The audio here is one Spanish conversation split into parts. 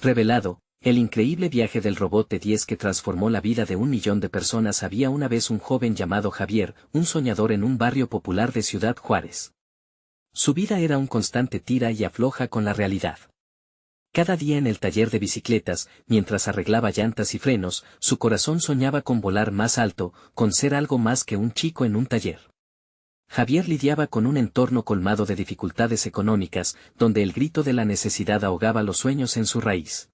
Revelado, el increíble viaje del robot de 10 que transformó la vida de 1 millón de personas. Había una vez un joven llamado Javier, un soñador en un barrio popular de Ciudad Juárez. Su vida era un constante tira y afloja con la realidad. Cada día en el taller de bicicletas, mientras arreglaba llantas y frenos, su corazón soñaba con volar más alto, con ser algo más que un chico en un taller. Javier lidiaba con un entorno colmado de dificultades económicas, donde el grito de la necesidad ahogaba los sueños en su raíz.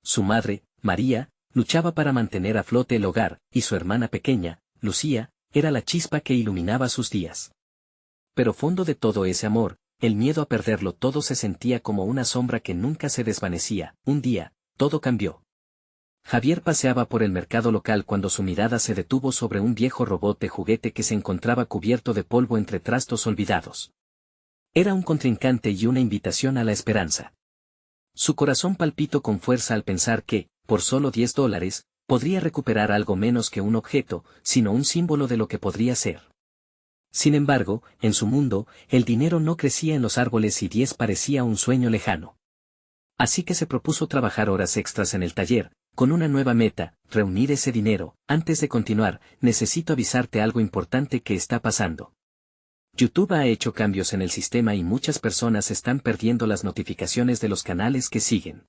Su madre, María, luchaba para mantener a flote el hogar, y su hermana pequeña, Lucía, era la chispa que iluminaba sus días. Pero fondo de todo ese amor, el miedo a perderlo todo se sentía como una sombra que nunca se desvanecía. Un día, todo cambió. Javier paseaba por el mercado local cuando su mirada se detuvo sobre un viejo robot de juguete que se encontraba cubierto de polvo entre trastos olvidados. Era un contrincante y una invitación a la esperanza. Su corazón palpitó con fuerza al pensar que, por solo $10, podría recuperar algo menos que un objeto, sino un símbolo de lo que podría ser. Sin embargo, en su mundo, el dinero no crecía en los árboles y 10 parecía un sueño lejano. Así que se propuso trabajar horas extras en el taller, con una nueva meta: reunir ese dinero. Antes de continuar, necesito avisarte algo importante que está pasando. YouTube ha hecho cambios en el sistema y muchas personas están perdiendo las notificaciones de los canales que siguen.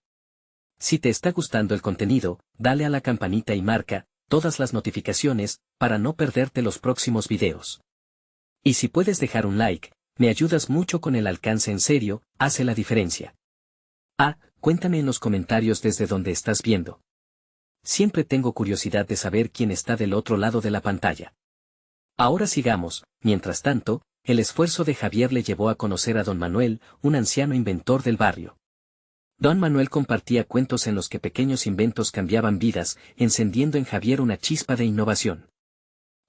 Si te está gustando el contenido, dale a la campanita y marca todas las notificaciones, para no perderte los próximos videos. Y si puedes dejar un like, me ayudas mucho con el alcance. En serio, hace la diferencia. Cuéntame en los comentarios desde donde estás viendo. Siempre tengo curiosidad de saber quién está del otro lado de la pantalla. Ahora sigamos. Mientras tanto, el esfuerzo de Javier le llevó a conocer a don Manuel, un anciano inventor del barrio. Don Manuel compartía cuentos en los que pequeños inventos cambiaban vidas, encendiendo en Javier una chispa de innovación.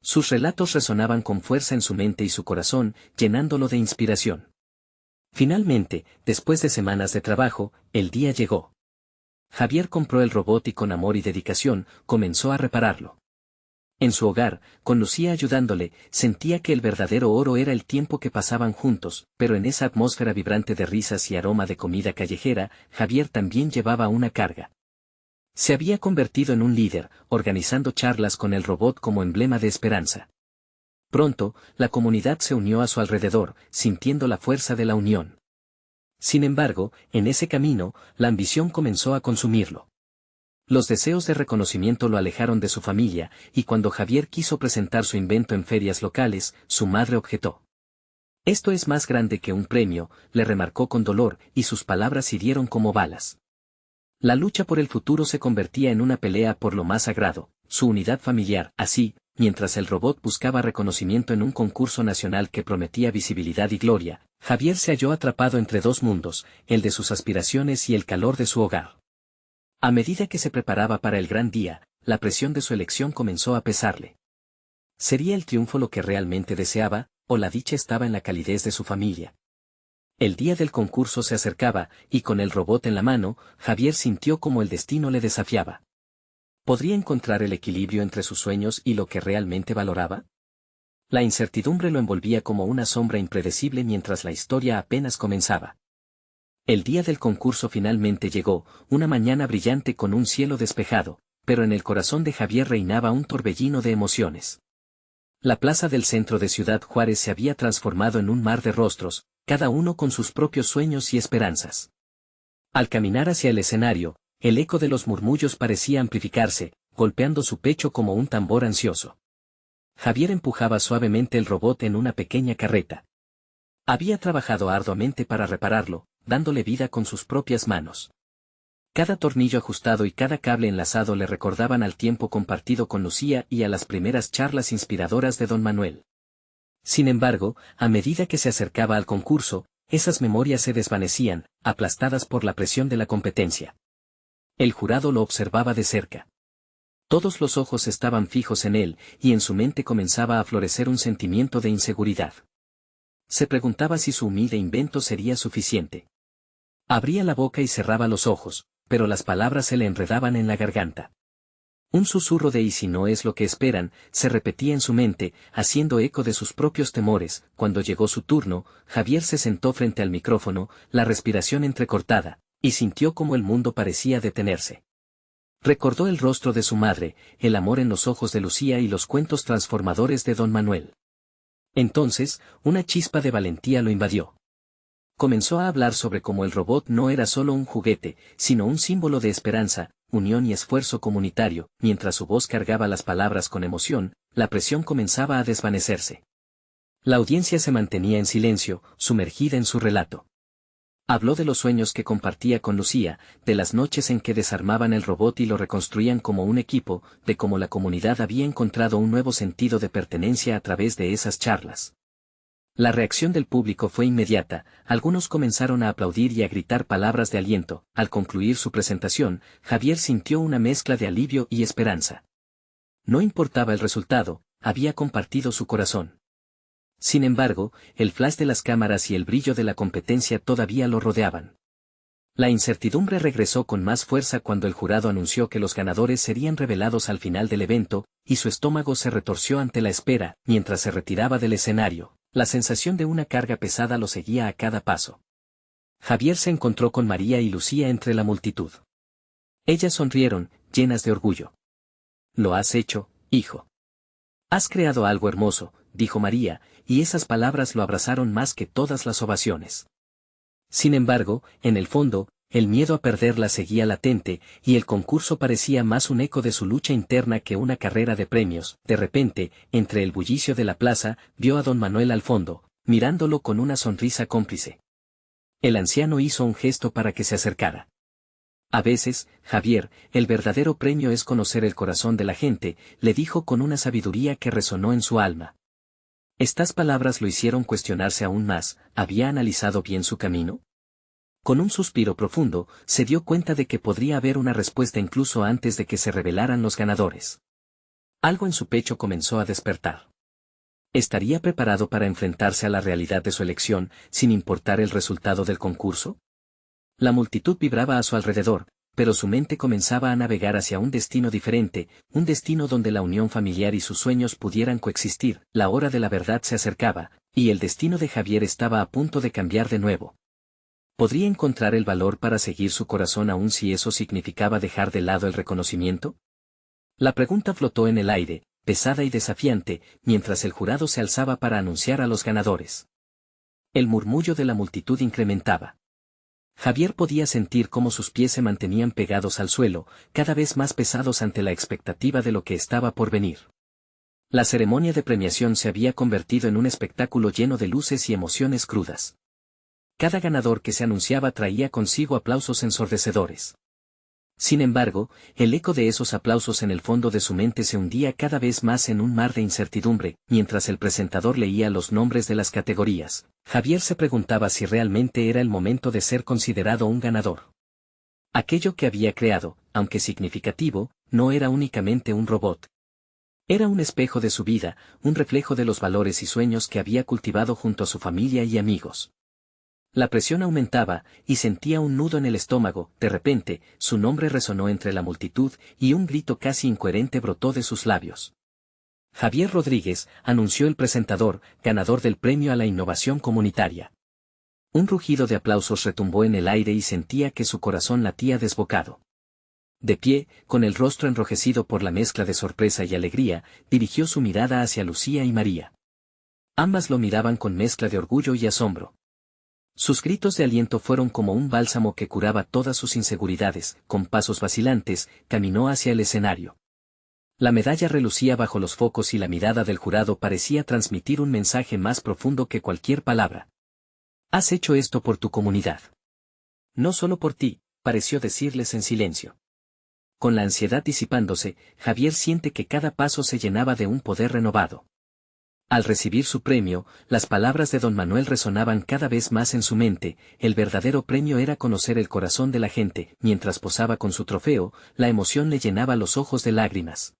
Sus relatos resonaban con fuerza en su mente y su corazón, llenándolo de inspiración. Finalmente, después de semanas de trabajo, el día llegó. Javier compró el robot y con amor y dedicación, comenzó a repararlo. En su hogar, con Lucía ayudándole, sentía que el verdadero oro era el tiempo que pasaban juntos, pero en esa atmósfera vibrante de risas y aroma de comida callejera, Javier también llevaba una carga. Se había convertido en un líder, organizando charlas con el robot como emblema de esperanza. Pronto, la comunidad se unió a su alrededor, sintiendo la fuerza de la unión. Sin embargo, en ese camino, la ambición comenzó a consumirlo. Los deseos de reconocimiento lo alejaron de su familia, y cuando Javier quiso presentar su invento en ferias locales, su madre objetó. «Esto es más grande que un premio», le remarcó con dolor, y sus palabras hirieron como balas. La lucha por el futuro se convertía en una pelea por lo más sagrado, su unidad familiar. Así, mientras el robot buscaba reconocimiento en un concurso nacional que prometía visibilidad y gloria, Javier se halló atrapado entre dos mundos, el de sus aspiraciones y el calor de su hogar. A medida que se preparaba para el gran día, la presión de su elección comenzó a pesarle. ¿Sería el triunfo lo que realmente deseaba, o la dicha estaba en la calidez de su familia? El día del concurso se acercaba, y con el robot en la mano, Javier sintió como el destino le desafiaba. ¿Podría encontrar el equilibrio entre sus sueños y lo que realmente valoraba? La incertidumbre lo envolvía como una sombra impredecible mientras la historia apenas comenzaba. El día del concurso finalmente llegó, una mañana brillante con un cielo despejado, pero en el corazón de Javier reinaba un torbellino de emociones. La plaza del centro de Ciudad Juárez se había transformado en un mar de rostros, cada uno con sus propios sueños y esperanzas. Al caminar hacia el escenario, el eco de los murmullos parecía amplificarse, golpeando su pecho como un tambor ansioso. Javier empujaba suavemente el robot en una pequeña carreta. Había trabajado arduamente para repararlo, dándole vida con sus propias manos. Cada tornillo ajustado y cada cable enlazado le recordaban al tiempo compartido con Lucía y a las primeras charlas inspiradoras de don Manuel. Sin embargo, a medida que se acercaba al concurso, esas memorias se desvanecían, aplastadas por la presión de la competencia. El jurado lo observaba de cerca. Todos los ojos estaban fijos en él, y en su mente comenzaba a florecer un sentimiento de inseguridad. Se preguntaba si su humilde invento sería suficiente. Abría la boca y cerraba los ojos, pero las palabras se le enredaban en la garganta. Un susurro de «¿y si no es lo que esperan?», se repetía en su mente, haciendo eco de sus propios temores. Cuando llegó su turno, Javier se sentó frente al micrófono, la respiración entrecortada, Y sintió como el mundo parecía detenerse. Recordó el rostro de su madre, el amor en los ojos de Lucía y los cuentos transformadores de don Manuel. Entonces, una chispa de valentía lo invadió. Comenzó a hablar sobre cómo el robot no era solo un juguete, sino un símbolo de esperanza, unión y esfuerzo comunitario. Mientras su voz cargaba las palabras con emoción, la presión comenzaba a desvanecerse. La audiencia se mantenía en silencio, sumergida en su relato. Habló de los sueños que compartía con Lucía, de las noches en que desarmaban el robot y lo reconstruían como un equipo, de cómo la comunidad había encontrado un nuevo sentido de pertenencia a través de esas charlas. La reacción del público fue inmediata, algunos comenzaron a aplaudir y a gritar palabras de aliento. Al concluir su presentación, Javier sintió una mezcla de alivio y esperanza. No importaba el resultado, había compartido su corazón. Sin embargo, el flash de las cámaras y el brillo de la competencia todavía lo rodeaban. La incertidumbre regresó con más fuerza cuando el jurado anunció que los ganadores serían revelados al final del evento, y su estómago se retorció ante la espera. Mientras se retiraba del escenario, la sensación de una carga pesada lo seguía a cada paso. Javier se encontró con María y Lucía entre la multitud. Ellas sonrieron, llenas de orgullo. «Lo has hecho, hijo. Has creado algo hermoso», dijo María, y esas palabras lo abrazaron más que todas las ovaciones. Sin embargo, en el fondo, el miedo a perderla seguía latente, y el concurso parecía más un eco de su lucha interna que una carrera de premios. De repente, entre el bullicio de la plaza, vio a don Manuel al fondo, mirándolo con una sonrisa cómplice. El anciano hizo un gesto para que se acercara. «A veces, Javier, el verdadero premio es conocer el corazón de la gente», le dijo con una sabiduría que resonó en su alma. Estas palabras lo hicieron cuestionarse aún más. ¿Había analizado bien su camino? Con un suspiro profundo, se dio cuenta de que podría haber una respuesta incluso antes de que se revelaran los ganadores. Algo en su pecho comenzó a despertar. ¿Estaría preparado para enfrentarse a la realidad de su elección, sin importar el resultado del concurso? La multitud vibraba a su alrededor, pero su mente comenzaba a navegar hacia un destino diferente, un destino donde la unión familiar y sus sueños pudieran coexistir. La hora de la verdad se acercaba, y el destino de Javier estaba a punto de cambiar de nuevo. ¿Podría encontrar el valor para seguir su corazón aun si eso significaba dejar de lado el reconocimiento? La pregunta flotó en el aire, pesada y desafiante, mientras el jurado se alzaba para anunciar a los ganadores. El murmullo de la multitud incrementaba. Javier podía sentir cómo sus pies se mantenían pegados al suelo, cada vez más pesados ante la expectativa de lo que estaba por venir. La ceremonia de premiación se había convertido en un espectáculo lleno de luces y emociones crudas. Cada ganador que se anunciaba traía consigo aplausos ensordecedores. Sin embargo, el eco de esos aplausos en el fondo de su mente se hundía cada vez más en un mar de incertidumbre. Mientras el presentador leía los nombres de las categorías, Javier se preguntaba si realmente era el momento de ser considerado un ganador. Aquello que había creado, aunque significativo, no era únicamente un robot. Era un espejo de su vida, un reflejo de los valores y sueños que había cultivado junto a su familia y amigos. La presión aumentaba, y sentía un nudo en el estómago. De repente, su nombre resonó entre la multitud, y un grito casi incoherente brotó de sus labios. «Javier Rodríguez», anunció el presentador, ganador del premio a la innovación comunitaria. Un rugido de aplausos retumbó en el aire y sentía que su corazón latía desbocado. De pie, con el rostro enrojecido por la mezcla de sorpresa y alegría, dirigió su mirada hacia Lucía y María. Ambas lo miraban con mezcla de orgullo y asombro. Sus gritos de aliento fueron como un bálsamo que curaba todas sus inseguridades. Con pasos vacilantes, caminó hacia el escenario. La medalla relucía bajo los focos y la mirada del jurado parecía transmitir un mensaje más profundo que cualquier palabra. «Has hecho esto por tu comunidad. No solo por ti», pareció decirles en silencio. Con la ansiedad disipándose, Javier siente que cada paso se llenaba de un poder renovado. Al recibir su premio, las palabras de don Manuel resonaban cada vez más en su mente. El verdadero premio era conocer el corazón de la gente. Mientras posaba con su trofeo, la emoción le llenaba los ojos de lágrimas.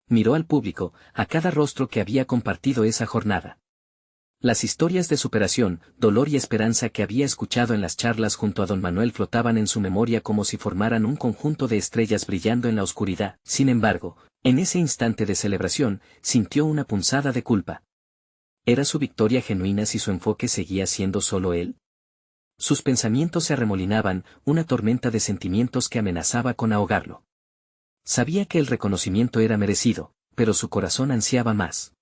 Miró al público, a cada rostro que había compartido esa jornada. Las historias de superación, dolor y esperanza que había escuchado en las charlas junto a don Manuel flotaban en su memoria como si formaran un conjunto de estrellas brillando en la oscuridad. Sin embargo, en ese instante de celebración, sintió una punzada de culpa. ¿Era su victoria genuina si su enfoque seguía siendo solo él? Sus pensamientos se arremolinaban, una tormenta de sentimientos que amenazaba con ahogarlo. Sabía que el reconocimiento era merecido, pero su corazón ansiaba más.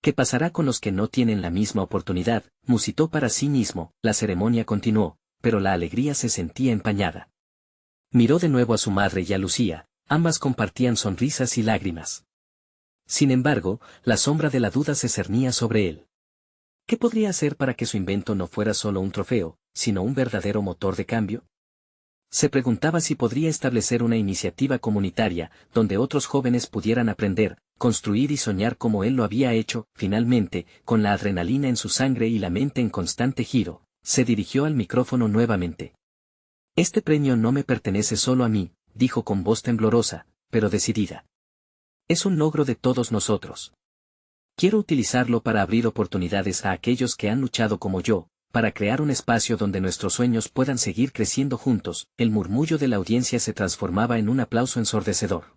¿Qué pasará con los que no tienen la misma oportunidad?, musitó para sí mismo. La ceremonia continuó, pero la alegría se sentía empañada. Miró de nuevo a su madre y a Lucía, ambas compartían sonrisas y lágrimas. Sin embargo, la sombra de la duda se cernía sobre él. ¿Qué podría hacer para que su invento no fuera solo un trofeo, sino un verdadero motor de cambio? Se preguntaba si podría establecer una iniciativa comunitaria, donde otros jóvenes pudieran aprender, construir y soñar como él lo había hecho. Finalmente, con la adrenalina en su sangre y la mente en constante giro, se dirigió al micrófono nuevamente. Este premio no me pertenece solo a mí, dijo con voz temblorosa, pero decidida. Es un logro de todos nosotros. Quiero utilizarlo para abrir oportunidades a aquellos que han luchado como yo, para crear un espacio donde nuestros sueños puedan seguir creciendo juntos. El murmullo de la audiencia se transformaba en un aplauso ensordecedor.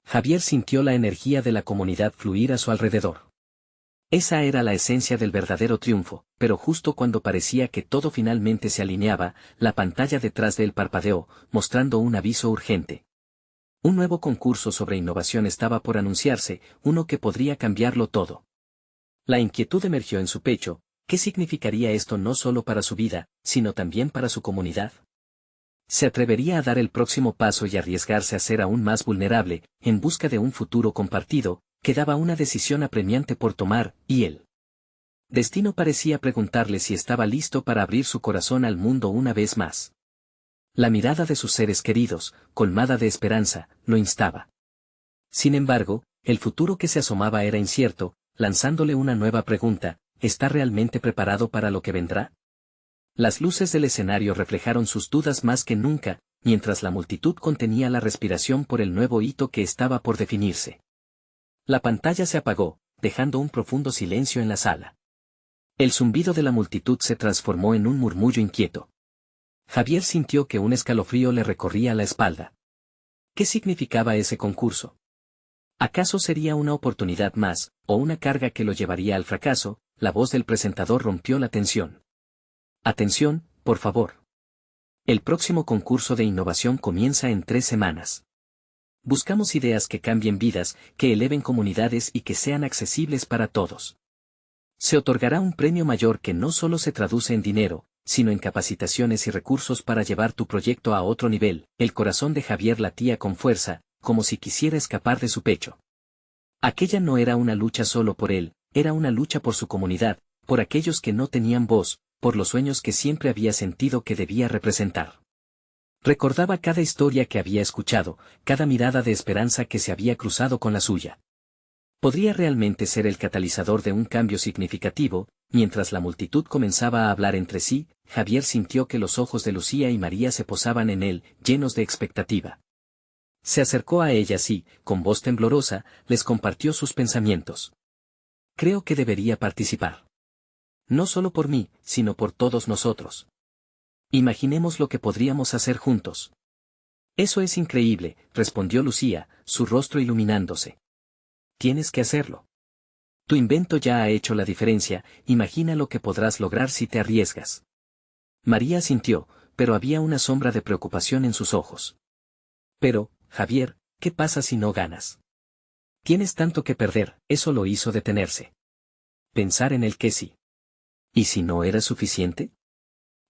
Javier sintió la energía de la comunidad fluir a su alrededor. Esa era la esencia del verdadero triunfo, pero justo cuando parecía que todo finalmente se alineaba, la pantalla detrás de él parpadeó, mostrando un aviso urgente. Un nuevo concurso sobre innovación estaba por anunciarse, uno que podría cambiarlo todo. La inquietud emergió en su pecho. ¿Qué significaría esto no solo para su vida, sino también para su comunidad? ¿Se atrevería a dar el próximo paso y arriesgarse a ser aún más vulnerable, en busca de un futuro compartido? Quedaba una decisión apremiante por tomar, y él. Destino parecía preguntarle si estaba listo para abrir su corazón al mundo una vez más. La mirada de sus seres queridos, colmada de esperanza, lo instaba. Sin embargo, el futuro que se asomaba era incierto, lanzándole una nueva pregunta: ¿está realmente preparado para lo que vendrá? Las luces del escenario reflejaron sus dudas más que nunca, mientras la multitud contenía la respiración por el nuevo hito que estaba por definirse. La pantalla se apagó, dejando un profundo silencio en la sala. El zumbido de la multitud se transformó en un murmullo inquieto. Javier sintió que un escalofrío le recorría la espalda. ¿Qué significaba ese concurso? ¿Acaso sería una oportunidad más, o una carga que lo llevaría al fracaso? La voz del presentador rompió la tensión. Atención, por favor. El próximo concurso de innovación comienza en 3 semanas. Buscamos ideas que cambien vidas, que eleven comunidades y que sean accesibles para todos. Se otorgará un premio mayor que no solo se traduce en dinero, sino en capacitaciones y recursos para llevar tu proyecto a otro nivel. El corazón de Javier latía con fuerza, como si quisiera escapar de su pecho. Aquella no era una lucha solo por él, era una lucha por su comunidad, por aquellos que no tenían voz, por los sueños que siempre había sentido que debía representar. Recordaba cada historia que había escuchado, cada mirada de esperanza que se había cruzado con la suya. Podría realmente ser el catalizador de un cambio significativo. Mientras la multitud comenzaba a hablar entre sí, Javier sintió que los ojos de Lucía y María se posaban en él, llenos de expectativa. Se acercó a ellas y, con voz temblorosa, les compartió sus pensamientos. Creo que debería participar. No solo por mí, sino por todos nosotros. Imaginemos lo que podríamos hacer juntos. Eso es increíble, respondió Lucía, su rostro iluminándose. Tienes que hacerlo. Tu invento ya ha hecho la diferencia, imagina lo que podrás lograr si te arriesgas. María asintió, pero había una sombra de preocupación en sus ojos. Pero, Javier, ¿qué pasa si no ganas? Tienes tanto que perder. Eso lo hizo detenerse. Pensar en el que sí. ¿Y si no era suficiente?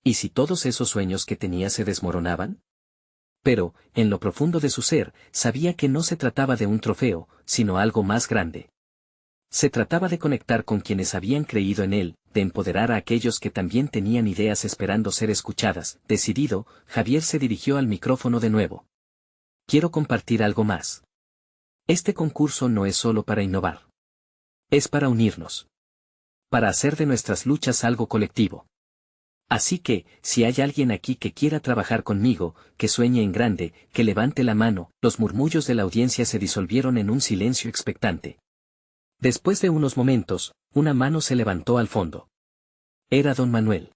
¿Y si todos esos sueños que tenía se desmoronaban? Pero, en lo profundo de su ser, sabía que no se trataba de un trofeo, sino algo más grande. Se trataba de conectar con quienes habían creído en él, de empoderar a aquellos que también tenían ideas esperando ser escuchadas. Decidido, Javier se dirigió al micrófono de nuevo. Quiero compartir algo más. Este concurso no es solo para innovar. Es para unirnos. Para hacer de nuestras luchas algo colectivo. Así que, si hay alguien aquí que quiera trabajar conmigo, que sueñe en grande, que levante la mano. Los murmullos de la audiencia se disolvieron en un silencio expectante. Después de unos momentos, una mano se levantó al fondo. Era don Manuel.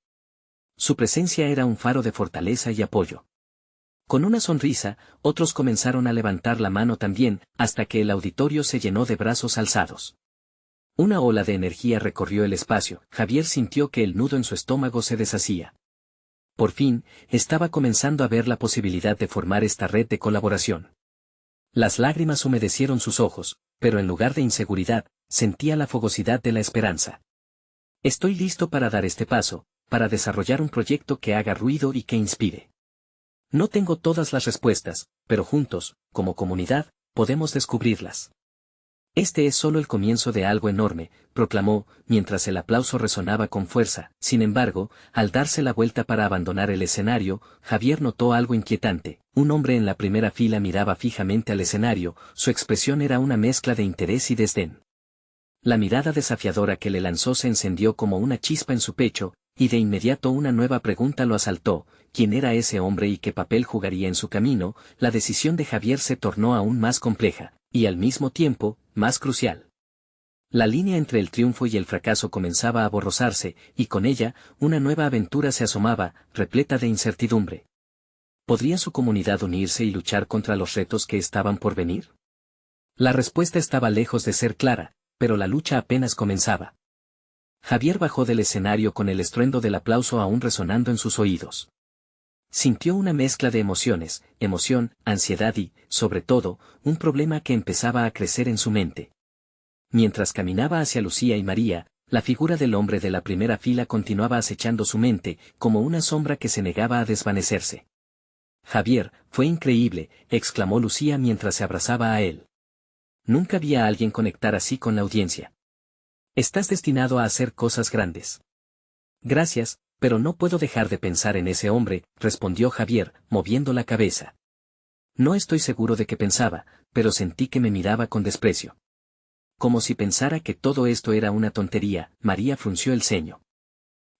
Su presencia era un faro de fortaleza y apoyo. Con una sonrisa, otros comenzaron a levantar la mano también, hasta que el auditorio se llenó de brazos alzados. Una ola de energía recorrió el espacio. Javier sintió que el nudo en su estómago se deshacía. Por fin, estaba comenzando a ver la posibilidad de formar esta red de colaboración. Las lágrimas humedecieron sus ojos, pero en lugar de inseguridad, sentía la fogosidad de la esperanza. Estoy listo para dar este paso, para desarrollar un proyecto que haga ruido y que inspire. No tengo todas las respuestas, pero juntos, como comunidad, podemos descubrirlas. Este es solo el comienzo de algo enorme, proclamó, mientras el aplauso resonaba con fuerza. Sin embargo, al darse la vuelta para abandonar el escenario, Javier notó algo inquietante. Un hombre en la primera fila miraba fijamente al escenario, su expresión era una mezcla de interés y desdén. La mirada desafiadora que le lanzó se encendió como una chispa en su pecho, y de inmediato una nueva pregunta lo asaltó: ¿quién era ese hombre y qué papel jugaría en su camino? La decisión de Javier se tornó aún más compleja, y al mismo tiempo, más crucial. La línea entre el triunfo y el fracaso comenzaba a borrosarse, y con ella, una nueva aventura se asomaba, repleta de incertidumbre. ¿Podría su comunidad unirse y luchar contra los retos que estaban por venir? La respuesta estaba lejos de ser clara, pero la lucha apenas comenzaba. Javier bajó del escenario con el estruendo del aplauso aún resonando en sus oídos. Sintió una mezcla de emociones, emoción, ansiedad y, sobre todo, un problema que empezaba a crecer en su mente. Mientras caminaba hacia Lucía y María, la figura del hombre de la primera fila continuaba acechando su mente, como una sombra que se negaba a desvanecerse. Javier, fue increíble, exclamó Lucía mientras se abrazaba a él. Nunca vi a alguien conectar así con la audiencia. Estás destinado a hacer cosas grandes. Gracias, pero no puedo dejar de pensar en ese hombre, respondió Javier, moviendo la cabeza. No estoy seguro de qué pensaba, pero sentí que me miraba con desprecio. Como si pensara que todo esto era una tontería. María frunció el ceño.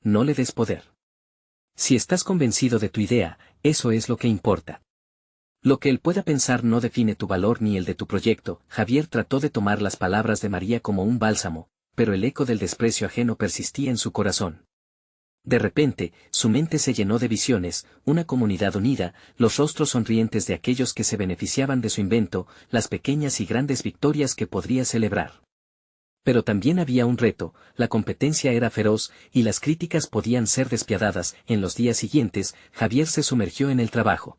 No le des poder. Si estás convencido de tu idea, eso es lo que importa. Lo que él pueda pensar no define tu valor ni el de tu proyecto. Javier trató de tomar las palabras de María como un bálsamo, pero el eco del desprecio ajeno persistía en su corazón. De repente, su mente se llenó de visiones: una comunidad unida, los rostros sonrientes de aquellos que se beneficiaban de su invento, las pequeñas y grandes victorias que podría celebrar. Pero también había un reto: la competencia era feroz, y las críticas podían ser despiadadas. En los días siguientes, Javier se sumergió en el trabajo.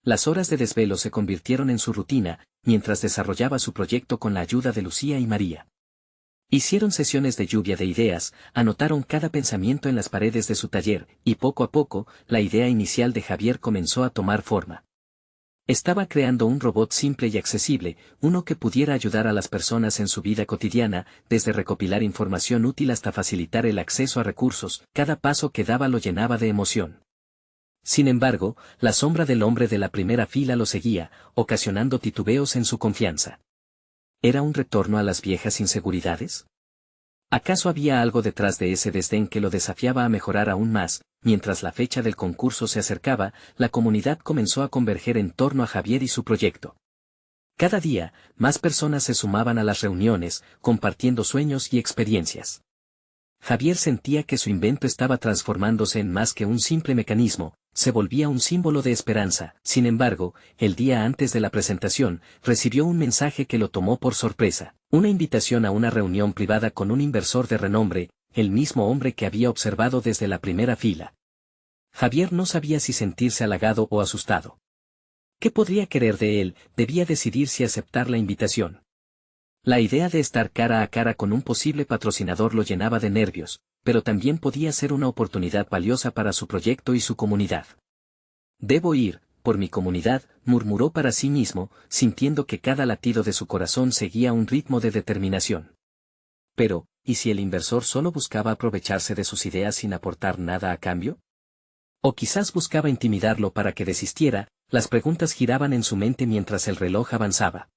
Las horas de desvelo se convirtieron en su rutina, mientras desarrollaba su proyecto con la ayuda de Lucía y María. Hicieron sesiones de lluvia de ideas, anotaron cada pensamiento en las paredes de su taller, y poco a poco, la idea inicial de Javier comenzó a tomar forma. Estaba creando un robot simple y accesible, uno que pudiera ayudar a las personas en su vida cotidiana, desde recopilar información útil hasta facilitar el acceso a recursos. Cada paso que daba lo llenaba de emoción. Sin embargo, la sombra del hombre de la primera fila lo seguía, ocasionando titubeos en su confianza. ¿Era un retorno a las viejas inseguridades? ¿Acaso había algo detrás de ese desdén que lo desafiaba a mejorar aún más? Mientras la fecha del concurso se acercaba, la comunidad comenzó a converger en torno a Javier y su proyecto. Cada día, más personas se sumaban a las reuniones, compartiendo sueños y experiencias. Javier sentía que su invento estaba transformándose en más que un simple mecanismo, se volvía un símbolo de esperanza. Sin embargo, el día antes de la presentación, recibió un mensaje que lo tomó por sorpresa: una invitación a una reunión privada con un inversor de renombre, el mismo hombre que había observado desde la primera fila. Javier no sabía si sentirse halagado o asustado. ¿Qué podría querer de él? Debía decidir si aceptar la invitación. La idea de estar cara a cara con un posible patrocinador lo llenaba de nervios, pero también podía ser una oportunidad valiosa para su proyecto y su comunidad. Debo ir, por mi comunidad, murmuró para sí mismo, sintiendo que cada latido de su corazón seguía un ritmo de determinación. Pero, ¿y si el inversor solo buscaba aprovecharse de sus ideas sin aportar nada a cambio? O quizás buscaba intimidarlo para que desistiera. Las preguntas giraban en su mente mientras el reloj avanzaba.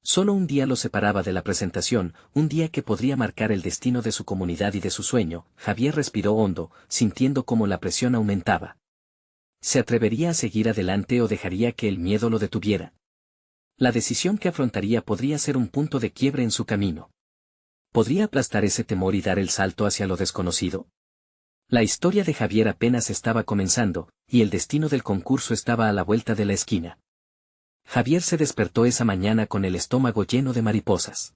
Solo un día lo separaba de la presentación, un día que podría marcar el destino de su comunidad y de su sueño. Javier respiró hondo, sintiendo cómo la presión aumentaba. ¿Se atrevería a seguir adelante o dejaría que el miedo lo detuviera? La decisión que afrontaría podría ser un punto de quiebre en su camino. ¿Podría aplastar ese temor y dar el salto hacia lo desconocido? La historia de Javier apenas estaba comenzando, y el destino del concurso estaba a la vuelta de la esquina. Javier se despertó esa mañana con el estómago lleno de mariposas.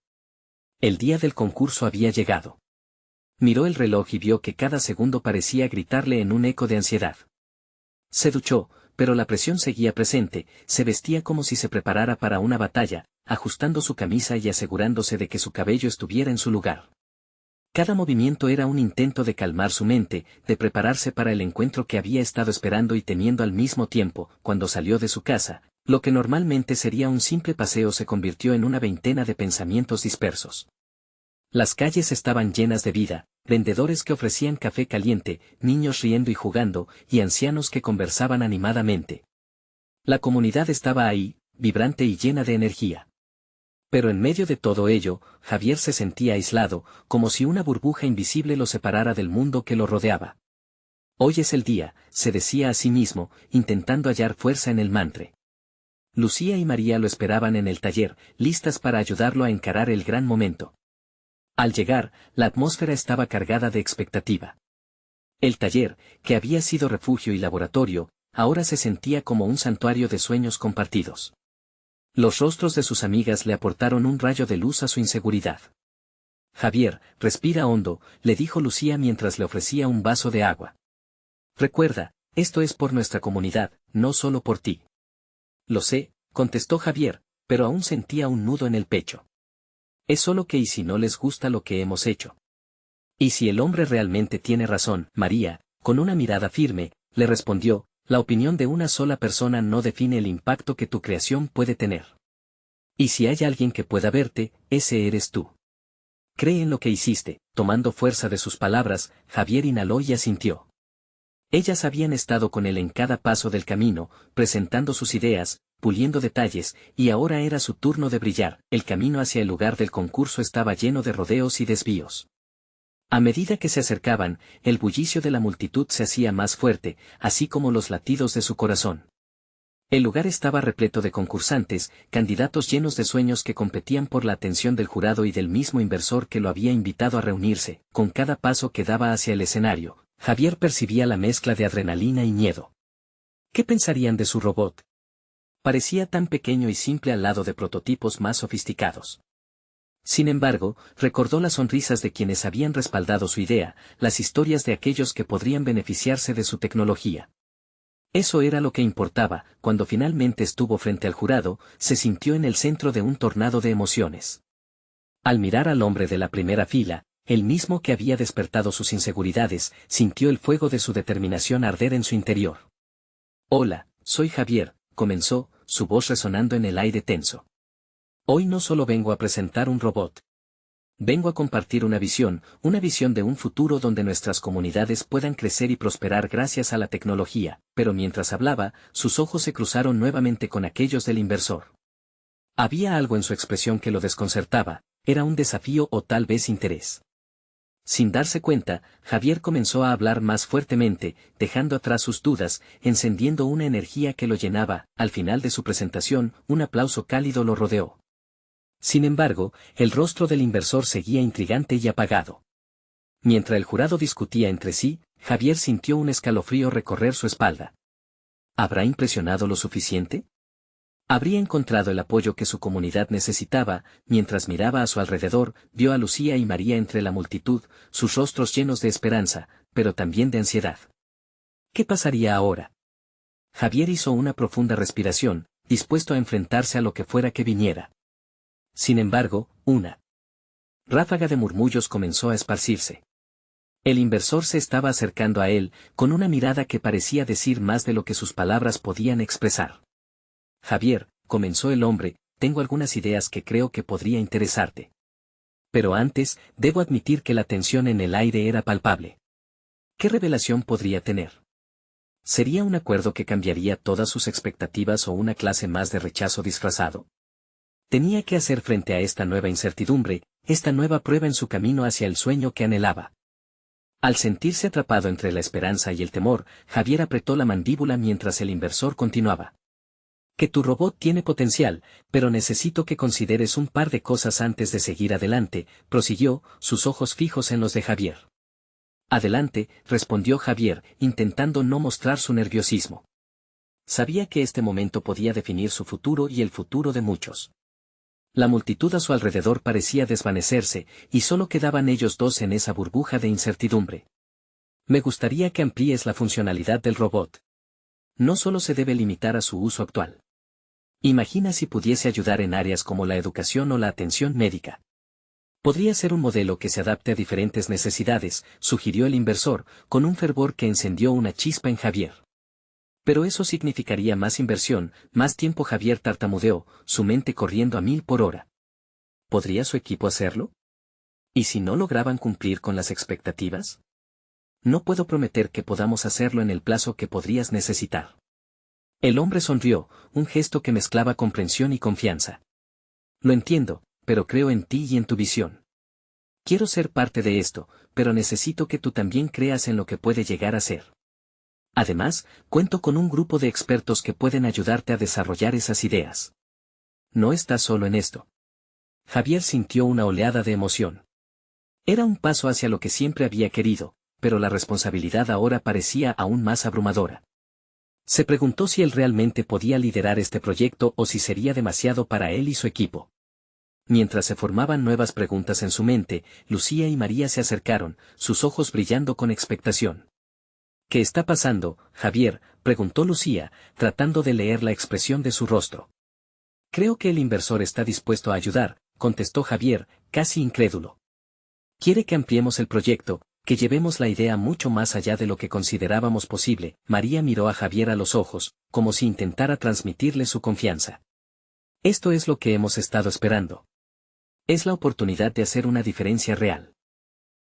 El día del concurso había llegado. Miró el reloj y vio que cada segundo parecía gritarle en un eco de ansiedad. Se duchó, pero la presión seguía presente, se vestía como si se preparara para una batalla, ajustando su camisa y asegurándose de que su cabello estuviera en su lugar. Cada movimiento era un intento de calmar su mente, de prepararse para el encuentro que había estado esperando y temiendo al mismo tiempo. Cuando salió de su casa, lo que normalmente sería un simple paseo se convirtió en una veintena de pensamientos dispersos. Las calles estaban llenas de vida, vendedores que ofrecían café caliente, niños riendo y jugando, y ancianos que conversaban animadamente. La comunidad estaba ahí, vibrante y llena de energía. Pero en medio de todo ello, Javier se sentía aislado, como si una burbuja invisible lo separara del mundo que lo rodeaba. Hoy es el día, se decía a sí mismo, intentando hallar fuerza en el mantra. Lucía y María lo esperaban en el taller, listas para ayudarlo a encarar el gran momento. Al llegar, la atmósfera estaba cargada de expectativa. El taller, que había sido refugio y laboratorio, ahora se sentía como un santuario de sueños compartidos. Los rostros de sus amigas le aportaron un rayo de luz a su inseguridad. Javier, respira hondo, le dijo Lucía mientras le ofrecía un vaso de agua. Recuerda, esto es por nuestra comunidad, no solo por ti. Lo sé, contestó Javier, pero aún sentía un nudo en el pecho. Es solo que ¿y si no les gusta lo que hemos hecho? ¿Y si el hombre realmente tiene razón? María, con una mirada firme, le respondió, la opinión de una sola persona no define el impacto que tu creación puede tener. Y si hay alguien que pueda verte, ese eres tú. Cree en lo que hiciste. Tomando fuerza de sus palabras, Javier inhaló y asintió. Ellas habían estado con él en cada paso del camino, presentando sus ideas, puliendo detalles, y ahora era su turno de brillar. El camino hacia el lugar del concurso estaba lleno de rodeos y desvíos. A medida que se acercaban, el bullicio de la multitud se hacía más fuerte, así como los latidos de su corazón. El lugar estaba repleto de concursantes, candidatos llenos de sueños que competían por la atención del jurado y del mismo inversor que lo había invitado a reunirse. Con cada paso que daba hacia el escenario, Javier percibía la mezcla de adrenalina y miedo. ¿Qué pensarían de su robot? Parecía tan pequeño y simple al lado de prototipos más sofisticados. Sin embargo, recordó las sonrisas de quienes habían respaldado su idea, las historias de aquellos que podrían beneficiarse de su tecnología. Eso era lo que importaba. Cuando finalmente estuvo frente al jurado, se sintió en el centro de un tornado de emociones. Al mirar al hombre de la primera fila, el mismo que había despertado sus inseguridades, sintió el fuego de su determinación arder en su interior. Hola, soy Javier, comenzó, su voz resonando en el aire tenso. Hoy no solo vengo a presentar un robot. Vengo a compartir una visión de un futuro donde nuestras comunidades puedan crecer y prosperar gracias a la tecnología. Pero mientras hablaba, sus ojos se cruzaron nuevamente con aquellos del inversor. Había algo en su expresión que lo desconcertaba, era un desafío o tal vez interés. Sin darse cuenta, Javier comenzó a hablar más fuertemente, dejando atrás sus dudas, encendiendo una energía que lo llenaba. Al final de su presentación, un aplauso cálido lo rodeó. Sin embargo, el rostro del inversor seguía intrigante y apagado. Mientras el jurado discutía entre sí, Javier sintió un escalofrío recorrer su espalda. ¿Habrá impresionado lo suficiente? ¿Habría encontrado el apoyo que su comunidad necesitaba? Mientras miraba a su alrededor, vio a Lucía y María entre la multitud, sus rostros llenos de esperanza, pero también de ansiedad. ¿Qué pasaría ahora? Javier hizo una profunda respiración, dispuesto a enfrentarse a lo que fuera que viniera. Sin embargo, una ráfaga de murmullos comenzó a esparcirse. El inversor se estaba acercando a él, con una mirada que parecía decir más de lo que sus palabras podían expresar. Javier, comenzó el hombre, tengo algunas ideas que creo que podría interesarte. Pero antes, debo admitir que la tensión en el aire era palpable. ¿Qué revelación podría tener? ¿Sería un acuerdo que cambiaría todas sus expectativas o una clase más de rechazo disfrazado? Tenía que hacer frente a esta nueva incertidumbre, esta nueva prueba en su camino hacia el sueño que anhelaba. Al sentirse atrapado entre la esperanza y el temor, Javier apretó la mandíbula mientras el inversor continuaba. Que tu robot tiene potencial, pero necesito que consideres un par de cosas antes de seguir adelante, prosiguió, sus ojos fijos en los de Javier. Adelante, respondió Javier, intentando no mostrar su nerviosismo. Sabía que este momento podía definir su futuro y el futuro de muchos. La multitud a su alrededor parecía desvanecerse, y solo quedaban ellos dos en esa burbuja de incertidumbre. Me gustaría que amplíes la funcionalidad del robot. No solo se debe limitar a su uso actual. Imagina si pudiese ayudar en áreas como la educación o la atención médica. Podría ser un modelo que se adapte a diferentes necesidades, sugirió el inversor, con un fervor que encendió una chispa en Javier. Pero eso significaría más inversión, más tiempo. Javier tartamudeó, su mente corriendo a 1000 por hora. ¿Podría su equipo hacerlo? ¿Y si no lograban cumplir con las expectativas? No puedo prometer que podamos hacerlo en el plazo que podrías necesitar. El hombre sonrió, un gesto que mezclaba comprensión y confianza. Lo entiendo, pero creo en ti y en tu visión. Quiero ser parte de esto, pero necesito que tú también creas en lo que puede llegar a ser. Además, cuento con un grupo de expertos que pueden ayudarte a desarrollar esas ideas. No estás solo en esto. Javier sintió una oleada de emoción. Era un paso hacia lo que siempre había querido, pero la responsabilidad ahora parecía aún más abrumadora. Se preguntó si él realmente podía liderar este proyecto o si sería demasiado para él y su equipo. Mientras se formaban nuevas preguntas en su mente, Lucía y María se acercaron, sus ojos brillando con expectación. ¿Qué está pasando, Javier?, preguntó Lucía, tratando de leer la expresión de su rostro. Creo que el inversor está dispuesto a ayudar, contestó Javier, casi incrédulo. Quiere que ampliemos el proyecto, que llevemos la idea mucho más allá de lo que considerábamos posible. María miró a Javier a los ojos, como si intentara transmitirle su confianza. Esto es lo que hemos estado esperando. Es la oportunidad de hacer una diferencia real.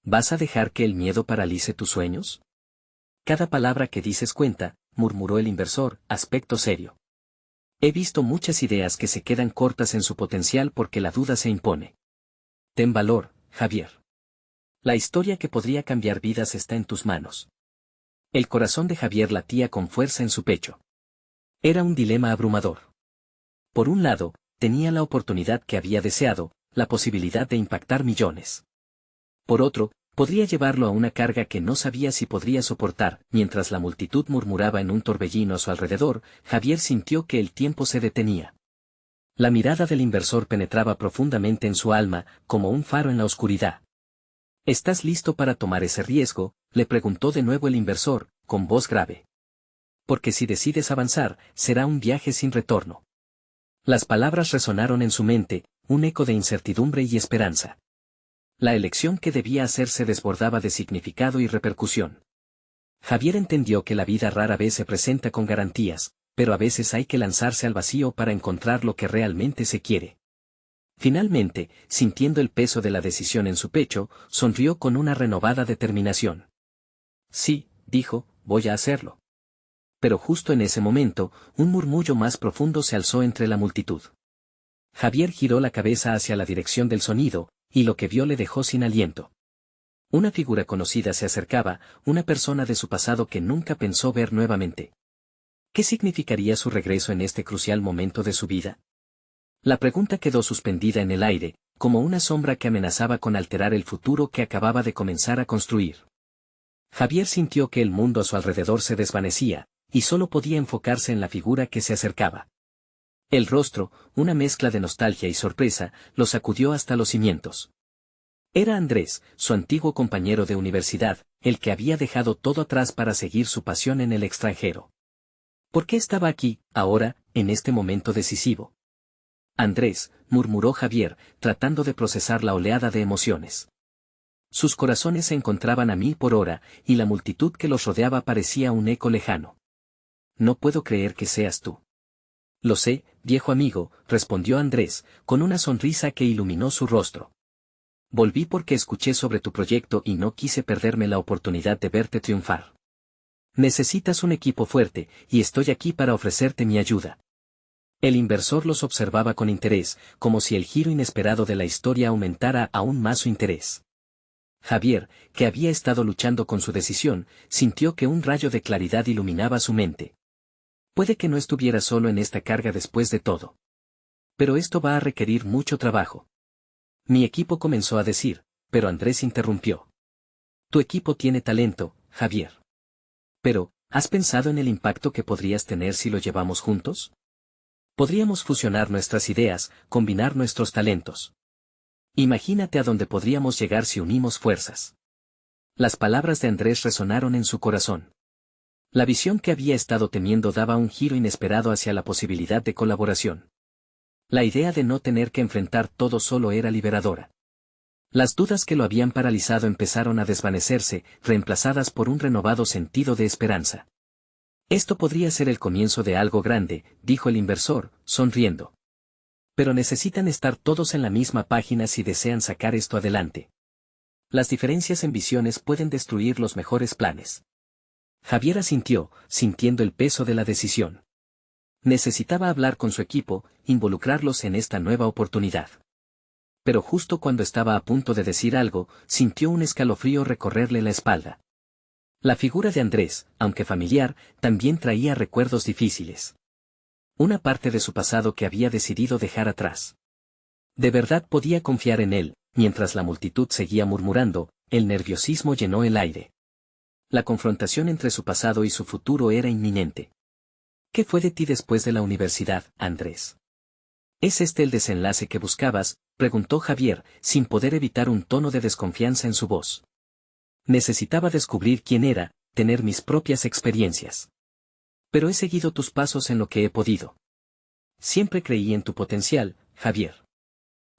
¿Vas a dejar que el miedo paralice tus sueños? Cada palabra que dices cuenta, murmuró el inversor, aspecto serio. He visto muchas ideas que se quedan cortas en su potencial porque la duda se impone. Ten valor, Javier. La historia que podría cambiar vidas está en tus manos. El corazón de Javier latía con fuerza en su pecho. Era un dilema abrumador. Por un lado, tenía la oportunidad que había deseado, la posibilidad de impactar millones. Por otro, podría llevarlo a una carga que no sabía si podría soportar. Mientras la multitud murmuraba en un torbellino a su alrededor, Javier sintió que el tiempo se detenía. La mirada del inversor penetraba profundamente en su alma, como un faro en la oscuridad. ¿Estás listo para tomar ese riesgo?, le preguntó de nuevo el inversor, con voz grave. Porque si decides avanzar, será un viaje sin retorno. Las palabras resonaron en su mente, un eco de incertidumbre y esperanza. La elección que debía hacer se desbordaba de significado y repercusión. Javier entendió que la vida rara vez se presenta con garantías, pero a veces hay que lanzarse al vacío para encontrar lo que realmente se quiere. Finalmente, sintiendo el peso de la decisión en su pecho, sonrió con una renovada determinación. Sí, dijo, voy a hacerlo. Pero justo en ese momento, un murmullo más profundo se alzó entre la multitud. Javier giró la cabeza hacia la dirección del sonido, y lo que vio le dejó sin aliento. Una figura conocida se acercaba, una persona de su pasado que nunca pensó ver nuevamente. ¿Qué significaría su regreso en este crucial momento de su vida? La pregunta quedó suspendida en el aire, como una sombra que amenazaba con alterar el futuro que acababa de comenzar a construir. Javier sintió que el mundo a su alrededor se desvanecía, y solo podía enfocarse en la figura que se acercaba. El rostro, una mezcla de nostalgia y sorpresa, lo sacudió hasta los cimientos. Era Andrés, su antiguo compañero de universidad, el que había dejado todo atrás para seguir su pasión en el extranjero. ¿Por qué estaba aquí, ahora, en este momento decisivo? Andrés, murmuró Javier, tratando de procesar la oleada de emociones. Sus corazones se encontraban a 1000 por hora, y la multitud que los rodeaba parecía un eco lejano. No puedo creer que seas tú. Lo sé, viejo amigo, respondió Andrés, con una sonrisa que iluminó su rostro. Volví porque escuché sobre tu proyecto y no quise perderme la oportunidad de verte triunfar. Necesitas un equipo fuerte, y estoy aquí para ofrecerte mi ayuda. El inversor los observaba con interés, como si el giro inesperado de la historia aumentara aún más su interés. Javier, que había estado luchando con su decisión, sintió que un rayo de claridad iluminaba su mente. Puede que no estuviera solo en esta carga después de todo. Pero esto va a requerir mucho trabajo. Mi equipo comenzó a decir, pero Andrés interrumpió. Tu equipo tiene talento, Javier. Pero, ¿has pensado en el impacto que podrías tener si lo llevamos juntos? Podríamos fusionar nuestras ideas, combinar nuestros talentos. Imagínate a dónde podríamos llegar si unimos fuerzas. Las palabras de Andrés resonaron en su corazón. La visión que había estado temiendo daba un giro inesperado hacia la posibilidad de colaboración. La idea de no tener que enfrentar todo solo era liberadora. Las dudas que lo habían paralizado empezaron a desvanecerse, reemplazadas por un renovado sentido de esperanza. Esto podría ser el comienzo de algo grande, dijo el inversor, sonriendo. Pero necesitan estar todos en la misma página si desean sacar esto adelante. Las diferencias en visiones pueden destruir los mejores planes. Javier asintió, sintiendo el peso de la decisión. Necesitaba hablar con su equipo, involucrarlos en esta nueva oportunidad. Pero justo cuando estaba a punto de decir algo, sintió un escalofrío recorrerle la espalda. La figura de Andrés, aunque familiar, también traía recuerdos difíciles. Una parte de su pasado que había decidido dejar atrás. De verdad podía confiar en él, mientras la multitud seguía murmurando, el nerviosismo llenó el aire. La confrontación entre su pasado y su futuro era inminente. ¿Qué fue de ti después de la universidad, Andrés? ¿Es este el desenlace que buscabas?, preguntó Javier, sin poder evitar un tono de desconfianza en su voz. Necesitaba descubrir quién era, tener mis propias experiencias. Pero he seguido tus pasos en lo que he podido. Siempre creí en tu potencial, Javier.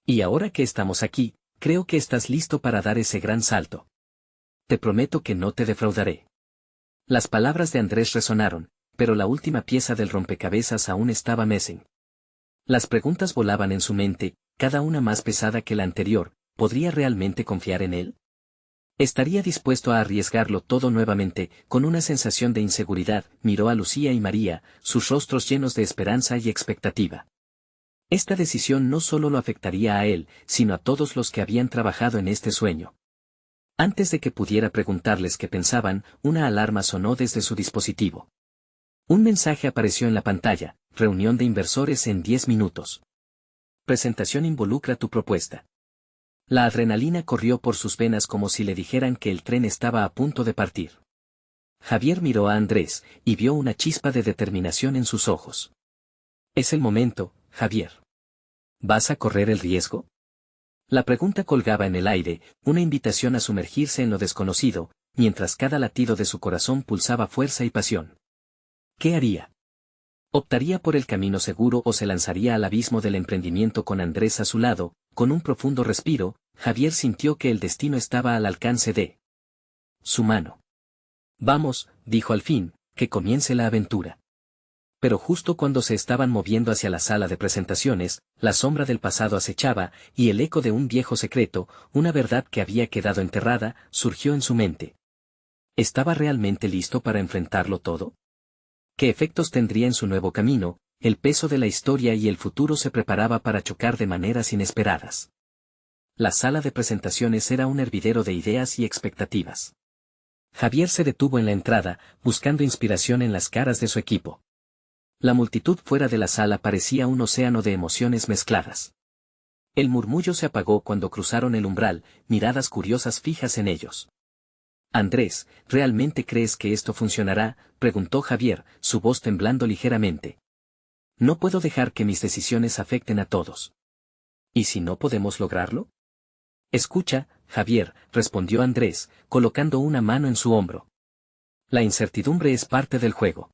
Y ahora que estamos aquí, creo que estás listo para dar ese gran salto. Te prometo que no te defraudaré. Las palabras de Andrés resonaron, pero la última pieza del rompecabezas aún estaba missing. Las preguntas volaban en su mente, cada una más pesada que la anterior. ¿Podría realmente confiar en él? ¿Estaría dispuesto a arriesgarlo todo nuevamente? Con una sensación de inseguridad, miró a Lucía y María, sus rostros llenos de esperanza y expectativa. Esta decisión no solo lo afectaría a él, sino a todos los que habían trabajado en este sueño. Antes de que pudiera preguntarles qué pensaban, una alarma sonó desde su dispositivo. Un mensaje apareció en la pantalla: reunión de inversores en 10 minutos. Presentación involucra tu propuesta. La adrenalina corrió por sus venas como si le dijeran que el tren estaba a punto de partir. Javier miró a Andrés, y vio una chispa de determinación en sus ojos. Es el momento, Javier. ¿Vas a correr el riesgo? La pregunta colgaba en el aire, una invitación a sumergirse en lo desconocido, mientras cada latido de su corazón pulsaba fuerza y pasión. ¿Qué haría? ¿Optaría por el camino seguro o se lanzaría al abismo del emprendimiento con Andrés a su lado? Con un profundo respiro, Javier sintió que el destino estaba al alcance de su mano. Vamos, dijo al fin, que comience la aventura. Pero justo cuando se estaban moviendo hacia la sala de presentaciones, la sombra del pasado acechaba, y el eco de un viejo secreto, una verdad que había quedado enterrada, surgió en su mente. ¿Estaba realmente listo para enfrentarlo todo? ¿Qué efectos tendría en su nuevo camino? El peso de la historia y el futuro se preparaba para chocar de maneras inesperadas. La sala de presentaciones era un hervidero de ideas y expectativas. Javier se detuvo en la entrada, buscando inspiración en las caras de su equipo. La multitud fuera de la sala parecía un océano de emociones mezcladas. El murmullo se apagó cuando cruzaron el umbral, miradas curiosas fijas en ellos. Andrés, ¿realmente crees que esto funcionará?, preguntó Javier, su voz temblando ligeramente. No puedo dejar que mis decisiones afecten a todos. ¿Y si no podemos lograrlo? Escucha, Javier, respondió Andrés, colocando una mano en su hombro. La incertidumbre es parte del juego.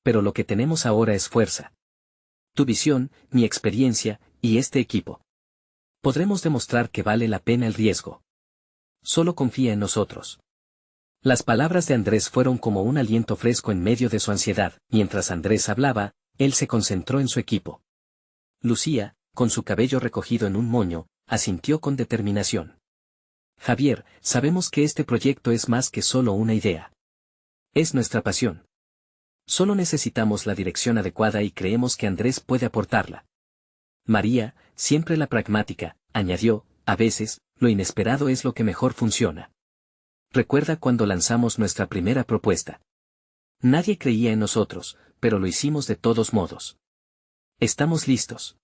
Pero lo que tenemos ahora es fuerza. Tu visión, mi experiencia, y este equipo. Podremos demostrar que vale la pena el riesgo. Solo confía en nosotros. Las palabras de Andrés fueron como un aliento fresco en medio de su ansiedad. Mientras Andrés hablaba, él se concentró en su equipo. Lucía, con su cabello recogido en un moño, asintió con determinación. Javier, sabemos que este proyecto es más que solo una idea. Es nuestra pasión. Solo necesitamos la dirección adecuada y creemos que Andrés puede aportarla. María, siempre la pragmática, añadió, a veces, lo inesperado es lo que mejor funciona. Recuerda cuando lanzamos nuestra primera propuesta. Nadie creía en nosotros, pero lo hicimos de todos modos. Estamos listos.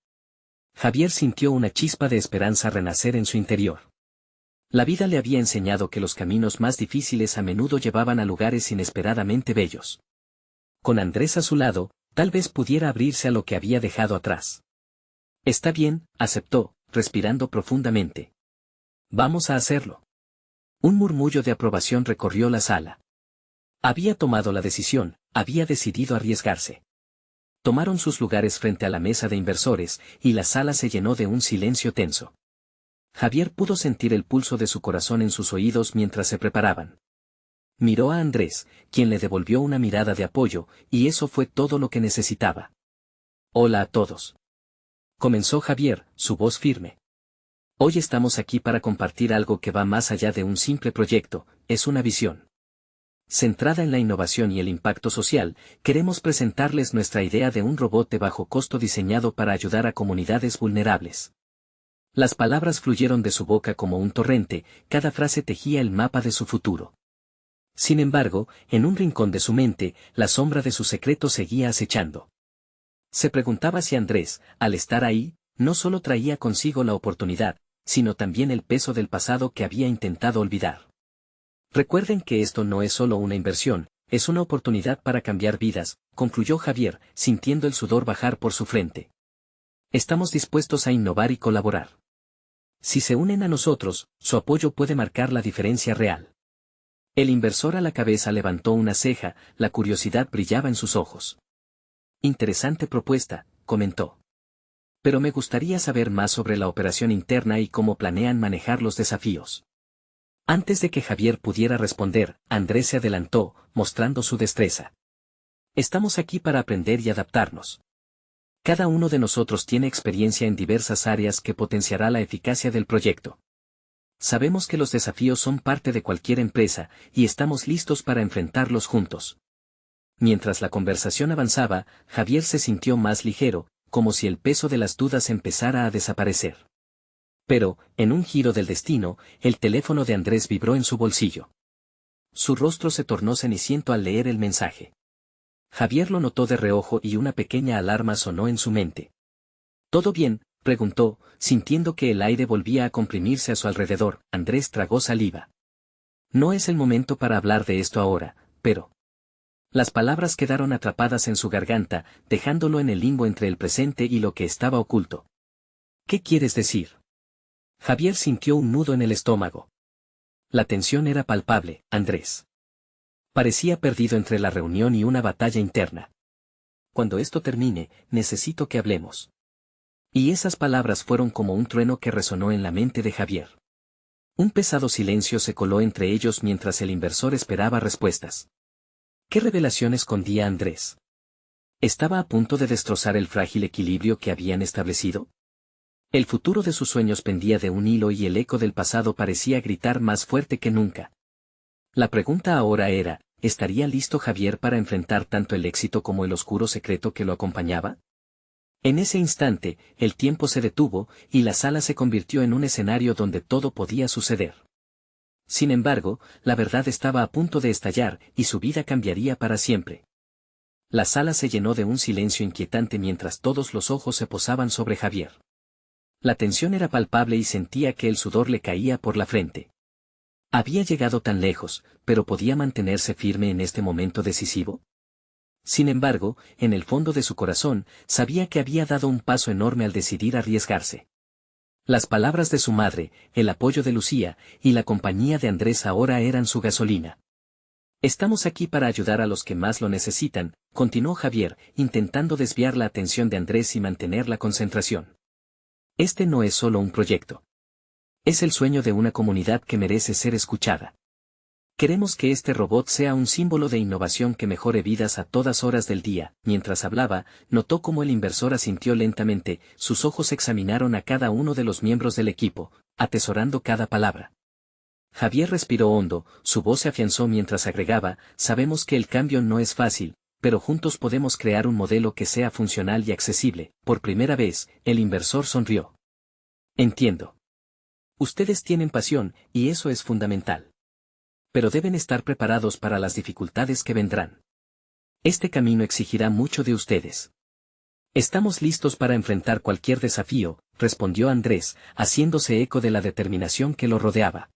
Javier sintió una chispa de esperanza renacer en su interior. La vida le había enseñado que los caminos más difíciles a menudo llevaban a lugares inesperadamente bellos. Con Andrés a su lado, Tal vez pudiera abrirse a lo que había dejado atrás. Está bien, aceptó, respirando profundamente. Vamos a hacerlo. Un murmullo de aprobación recorrió la sala. Había tomado la decisión, había decidido arriesgarse. Tomaron sus lugares frente a la mesa de inversores, y la sala se llenó de un silencio tenso. Javier pudo sentir el pulso de su corazón en sus oídos mientras se preparaban. Miró a Andrés, quien le devolvió una mirada de apoyo, y eso fue todo lo que necesitaba. Hola a todos. Comenzó Javier, su voz firme. Hoy estamos aquí para compartir algo que va más allá de un simple proyecto, es una visión. Centrada en la innovación y el impacto social, queremos presentarles nuestra idea de un robot de bajo costo diseñado para ayudar a comunidades vulnerables. Las palabras fluyeron de su boca como un torrente, cada frase tejía el mapa de su futuro. Sin embargo, en un rincón de su mente, la sombra de su secreto seguía acechando. Se preguntaba si Andrés, al estar ahí, no solo traía consigo la oportunidad, sino también el peso del pasado que había intentado olvidar. Recuerden que esto no es solo una inversión, es una oportunidad para cambiar vidas, concluyó Javier, sintiendo el sudor bajar por su frente. Estamos dispuestos a innovar y colaborar. Si se unen a nosotros, su apoyo puede marcar la diferencia real. El inversor a la cabeza levantó una ceja, la curiosidad brillaba en sus ojos. Interesante propuesta, comentó. Pero me gustaría saber más sobre la operación interna y cómo planean manejar los desafíos. Antes de que Javier pudiera responder, Andrés se adelantó, mostrando su destreza. Estamos aquí para aprender y adaptarnos. Cada uno de nosotros tiene experiencia en diversas áreas que potenciará la eficacia del proyecto. Sabemos que los desafíos son parte de cualquier empresa, y estamos listos para enfrentarlos juntos. Mientras la conversación avanzaba, Javier se sintió más ligero, como si el peso de las dudas empezara a desaparecer. Pero, en un giro del destino, el teléfono de Andrés vibró en su bolsillo. Su rostro se tornó ceniciento al leer el mensaje. Javier lo notó de reojo y una pequeña alarma sonó en su mente. ¿Todo bien?, preguntó, sintiendo que el aire volvía a comprimirse a su alrededor. Andrés tragó saliva. No es el momento para hablar de esto ahora, pero... Las palabras quedaron atrapadas en su garganta, dejándolo en el limbo entre el presente y lo que estaba oculto. ¿Qué quieres decir? Javier sintió un nudo en el estómago. La tensión era palpable, Andrés. Parecía perdido entre la reunión y una batalla interna. Cuando esto termine, necesito que hablemos. Y esas palabras fueron como un trueno que resonó en la mente de Javier. Un pesado silencio se coló entre ellos mientras el inversor esperaba respuestas. ¿Qué revelación escondía Andrés? ¿Estaba a punto de destrozar el frágil equilibrio que habían establecido? El futuro de sus sueños pendía de un hilo y el eco del pasado parecía gritar más fuerte que nunca. La pregunta ahora era, ¿estaría listo Javier para enfrentar tanto el éxito como el oscuro secreto que lo acompañaba? En ese instante, el tiempo se detuvo, y la sala se convirtió en un escenario donde todo podía suceder. Sin embargo, la verdad estaba a punto de estallar, y su vida cambiaría para siempre. La sala se llenó de un silencio inquietante mientras todos los ojos se posaban sobre Javier. La tensión era palpable y sentía que el sudor le caía por la frente. Había llegado tan lejos, pero ¿podía mantenerse firme en este momento decisivo? Sin embargo, en el fondo de su corazón, sabía que había dado un paso enorme al decidir arriesgarse. Las palabras de su madre, el apoyo de Lucía, y la compañía de Andrés ahora eran su gasolina. Estamos aquí para ayudar a los que más lo necesitan, continuó Javier, intentando desviar la atención de Andrés y mantener la concentración. Este no es solo un proyecto. Es el sueño de una comunidad que merece ser escuchada. Queremos que este robot sea un símbolo de innovación que mejore vidas a todas horas del día. Mientras hablaba, notó cómo el inversor asintió lentamente, sus ojos examinaron a cada uno de los miembros del equipo, atesorando cada palabra. Javier respiró hondo, su voz se afianzó mientras agregaba, sabemos que el cambio no es fácil, pero juntos podemos crear un modelo que sea funcional y accesible. Por primera vez, el inversor sonrió. Entiendo. Ustedes tienen pasión, y eso es fundamental. Pero deben estar preparados para las dificultades que vendrán. Este camino exigirá mucho de ustedes. Estamos listos para enfrentar cualquier desafío, respondió Andrés, haciéndose eco de la determinación que lo rodeaba.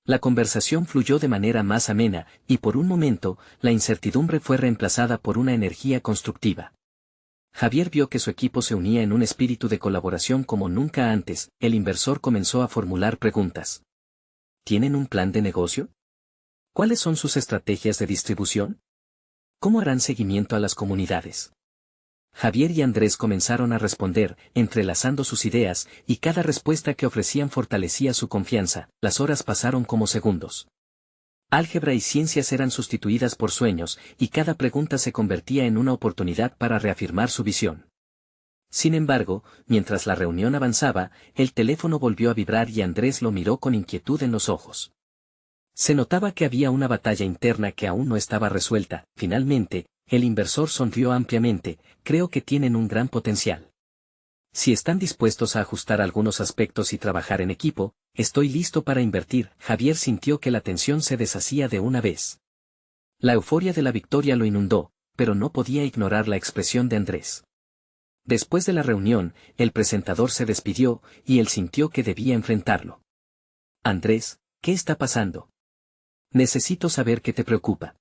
La conversación fluyó de manera más amena, y por un momento, la incertidumbre fue reemplazada por una energía constructiva. Javier vio que su equipo se unía en un espíritu de colaboración como nunca antes. El inversor comenzó a formular preguntas. ¿Tienen un plan de negocio? ¿Cuáles son sus estrategias de distribución? ¿Cómo harán seguimiento a las comunidades? Javier y Andrés comenzaron a responder, entrelazando sus ideas, y cada respuesta que ofrecían fortalecía su confianza. Las horas pasaron como segundos. Álgebra y ciencias eran sustituidas por sueños, y cada pregunta se convertía en una oportunidad para reafirmar su visión. Sin embargo, mientras la reunión avanzaba, el teléfono volvió a vibrar y Andrés lo miró con inquietud en los ojos. Se notaba que había una batalla interna que aún no estaba resuelta. Finalmente, el inversor sonrió ampliamente. Creo que tienen un gran potencial. Si están dispuestos a ajustar algunos aspectos y trabajar en equipo, estoy listo para invertir. Javier sintió que la tensión se deshacía de una vez. La euforia de la victoria lo inundó, pero no podía ignorar la expresión de Andrés. Después de la reunión, el presentador se despidió, y él sintió que debía enfrentarlo. Andrés, ¿qué está pasando? Necesito saber qué te preocupa.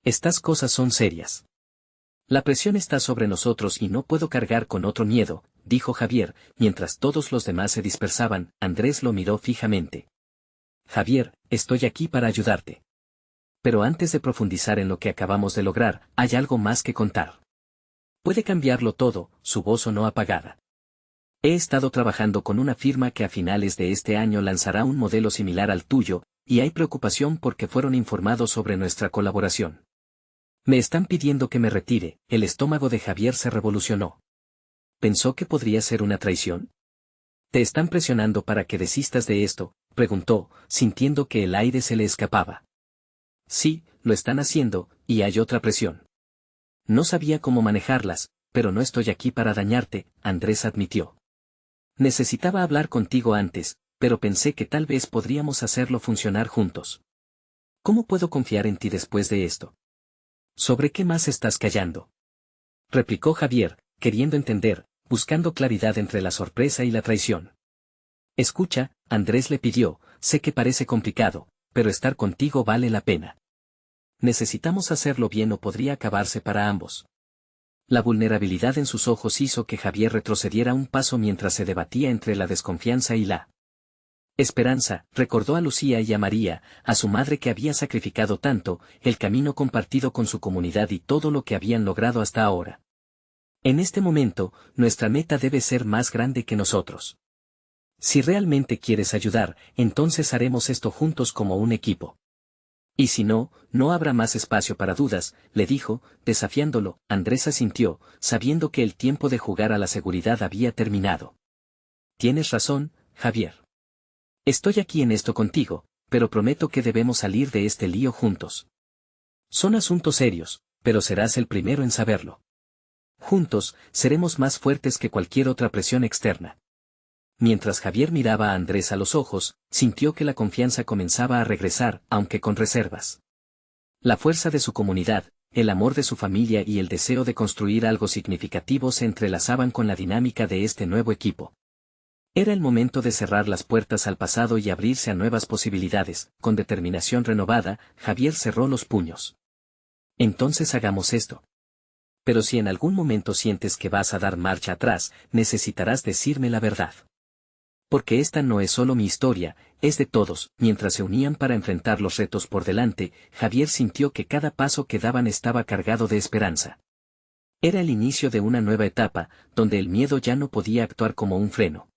Estas cosas son serias. La presión está sobre nosotros y no puedo cargar con otro miedo, dijo Javier, mientras todos los demás se dispersaban. Andrés lo miró fijamente. Javier, estoy aquí para ayudarte. Pero antes de profundizar en lo que acabamos de lograr, hay algo más que contar. Puede cambiarlo todo. Su voz sonó apagada. He estado trabajando con una firma que a finales de este año lanzará un modelo similar al tuyo, y hay preocupación porque fueron informados sobre nuestra colaboración. Me están pidiendo que me retire. El estómago de Javier se revolucionó. ¿Pensó que podría ser una traición? ¿Te están presionando para que desistas de esto?, preguntó, sintiendo que el aire se le escapaba. Sí, lo están haciendo, y hay otra presión. No sabía cómo manejarlas, pero no estoy aquí para dañarte, Andrés admitió. Necesitaba hablar contigo antes, pero pensé que tal vez podríamos hacerlo funcionar juntos. ¿Cómo puedo confiar en ti después de esto? ¿Sobre qué más estás callando?, replicó Javier, queriendo entender, buscando claridad entre la sorpresa y la traición. Escucha, Andrés le pidió, sé que parece complicado, pero estar contigo vale la pena. Necesitamos hacerlo bien o podría acabarse para ambos. La vulnerabilidad en sus ojos hizo que Javier retrocediera un paso mientras se debatía entre la desconfianza y la esperanza. Recordó a Lucía y a María, a su madre que había sacrificado tanto, el camino compartido con su comunidad y todo lo que habían logrado hasta ahora. En este momento, nuestra meta debe ser más grande que nosotros. Si realmente quieres ayudar, entonces haremos esto juntos como un equipo. Y si no, no habrá más espacio para dudas, le dijo, desafiándolo. Andrés asintió, sabiendo que el tiempo de jugar a la seguridad había terminado. Tienes razón, Javier. Estoy aquí en esto contigo, pero prometo que debemos salir de este lío juntos. Son asuntos serios, pero serás el primero en saberlo. Juntos, seremos más fuertes que cualquier otra presión externa. Mientras Javier miraba a Andrés a los ojos, sintió que la confianza comenzaba a regresar, aunque con reservas. La fuerza de su comunidad, el amor de su familia y el deseo de construir algo significativo se entrelazaban con la dinámica de este nuevo equipo. Era el momento de cerrar las puertas al pasado y abrirse a nuevas posibilidades. Con determinación renovada, Javier cerró los puños. Entonces hagamos esto. Pero si en algún momento sientes que vas a dar marcha atrás, necesitarás decirme la verdad. Porque esta no es solo mi historia, es de todos. Mientras se unían para enfrentar los retos por delante, Javier sintió que cada paso que daban estaba cargado de esperanza. Era el inicio de una nueva etapa, donde el miedo ya no podía actuar como un freno.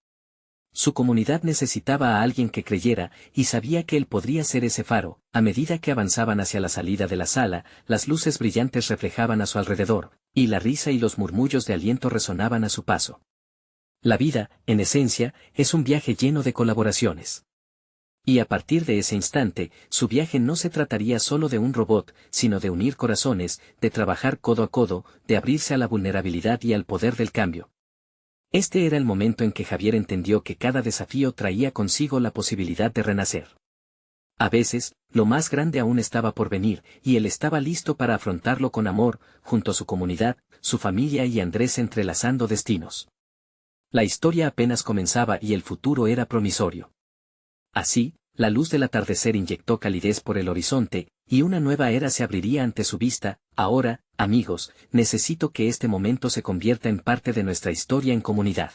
Su comunidad necesitaba a alguien que creyera, y sabía que él podría ser ese faro. A medida que avanzaban hacia la salida de la sala, las luces brillantes reflejaban a su alrededor, y la risa y los murmullos de aliento resonaban a su paso. La vida, en esencia, es un viaje lleno de colaboraciones. Y a partir de ese instante, su viaje no se trataría solo de un robot, sino de unir corazones, de trabajar codo a codo, de abrirse a la vulnerabilidad y al poder del cambio. Este era el momento en que Javier entendió que cada desafío traía consigo la posibilidad de renacer. A veces, lo más grande aún estaba por venir, y él estaba listo para afrontarlo con amor, junto a su comunidad, su familia y Andrés entrelazando destinos. La historia apenas comenzaba y el futuro era promisorio. Así, la luz del atardecer inyectó calidez por el horizonte, y una nueva era se abriría ante su vista. Ahora, Amigos, necesito que este momento se convierta en parte de nuestra historia en comunidad.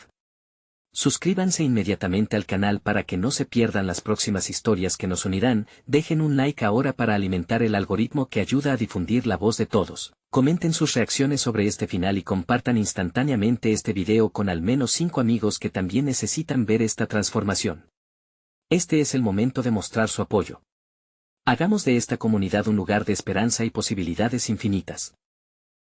Suscríbanse inmediatamente al canal para que no se pierdan las próximas historias que nos unirán, dejen un like ahora para alimentar el algoritmo que ayuda a difundir la voz de todos. Comenten sus reacciones sobre este final y compartan instantáneamente este video con al menos 5 amigos que también necesitan ver esta transformación. Este es el momento de mostrar su apoyo. Hagamos de esta comunidad un lugar de esperanza y posibilidades infinitas.